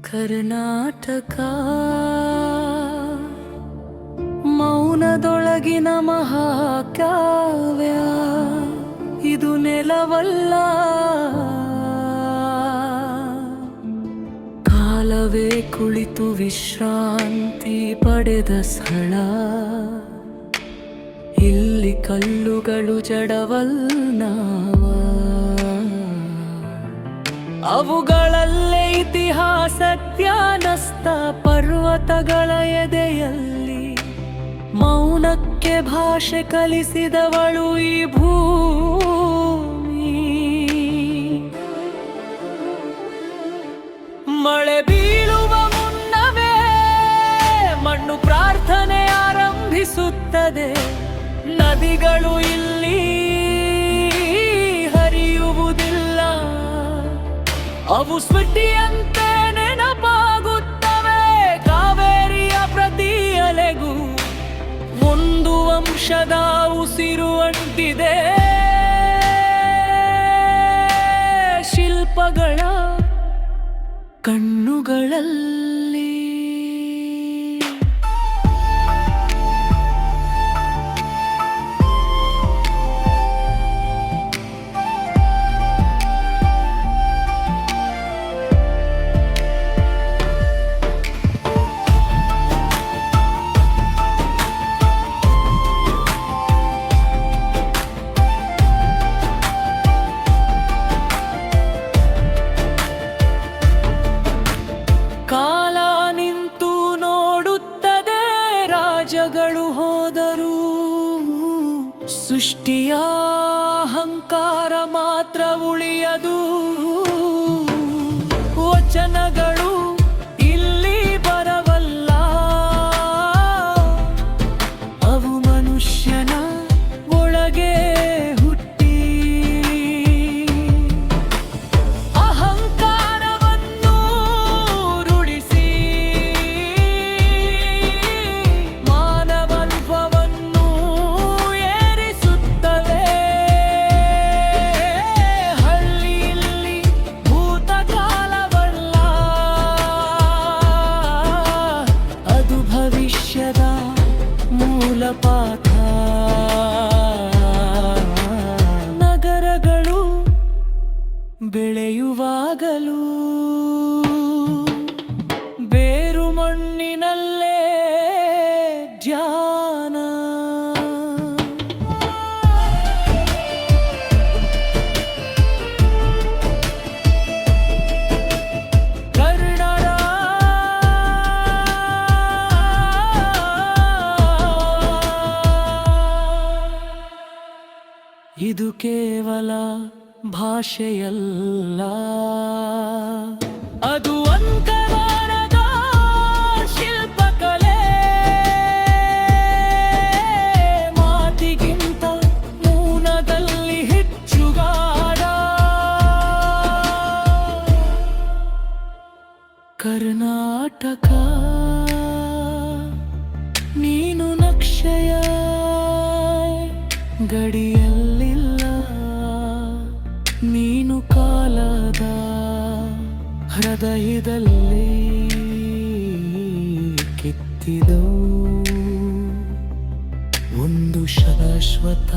ಕರ್ನಾಟಕ ಮೌನದೊಳಗಿನ ಮಹಾಕಾವ್ಯ, ಇದು ನೆಲವಲ್ಲ, ಕಾಲವೇ ಕುಳಿತು ವಿಶ್ರಾಂತಿ ಪಡೆದ ಸ್ಥಳ. ಇಲ್ಲಿ ಕಲ್ಲುಗಳು ಜಡವಲ್ನಾವ, ಅವುಗಳಲ್ಲೇ ಇತಿಹಾಸ ಜ್ಞಾನಸ್ಥ ಪರ್ವತಗಳ ಎದೆಯಲ್ಲಿ ಮೌನಕ್ಕೆ ಭಾಷೆ ಕಲಿಸಿದವಳು ಈ ಭೂಮಿ. ಮಳೆ ಬೀಳುವ ಮುನ್ನವೇ ಮಣ್ಣು ಪ್ರಾರ್ಥನೆ ಆರಂಭಿಸುತ್ತದೆ. ನದಿಗಳು ಇಲ್ಲಿ ಹರಿಯುವುದಿಲ್ಲ, ಅವು ಸ್ಮೃತಿಯಂತೆ ನೆನಪಾಗುತ್ತವೆ. ಕಾವೇರಿಯ ಪ್ರತಿ ಅಲೆಗೂ ಒಂದು ವಂಶದ ಉಸಿರು ಅಂಟಿದೆ. ಶಿಲ್ಪಗಳ ಕಣ್ಣುಗಳಲ್ಲಿ ರಾಜಗಳು ಹೋದರು, ಸೃಷ್ಟಿಯ ಅಹಂಕಾರ ಮಾತ್ರ ಉಳಿಯದು. ವಚನಗಳು ಇಲ್ಲಿ ಬರವಲ್ಲ, ಅವು ಮನುಷ್ಯನ ಒಳಗೆ ಹುಟ್ಟಿ ಅಹಂಕಾರವನ್ನು ರೂಢಿಸಿ ಏರಿಸುತ್ತವೆ. ಹಳ್ಳಿಯಲ್ಲಿ ಭೂತಕಾಲವಲ್ಲ, ಅದು ಭವಿಷ್ಯದ ಮೂಲ ಪಾಠ. ನಗರಗಳು ಬೆಳೆಯುವಾಗಲೂ ಬೇರು ಮಣ್ಣಿನಲ್ಲೇ ಧ್ಯಾನ. ಇದು ಕೇವಲ ಭಾಷೆಯಲ್ಲ, ಅದು ಅಂತರಾಳದ ಶಿಲ್ಪಕಲೆ. ಮಾತಿಗಿಂತ ಮೌನದಲ್ಲಿ ಹೆಚ್ಚು ಗಾಢ. ಕರ್ನಾಟಕ ನೀನು ನಕ್ಷೆಯ ಗಡಿಯಲ್ಲಿಲ್ಲ, ನೀನು ಕಾಲದ ಹೃದಯದಲ್ಲಿ ಕಿತ್ತಿದೋ ಒಂದು ಶಾಶ್ವತ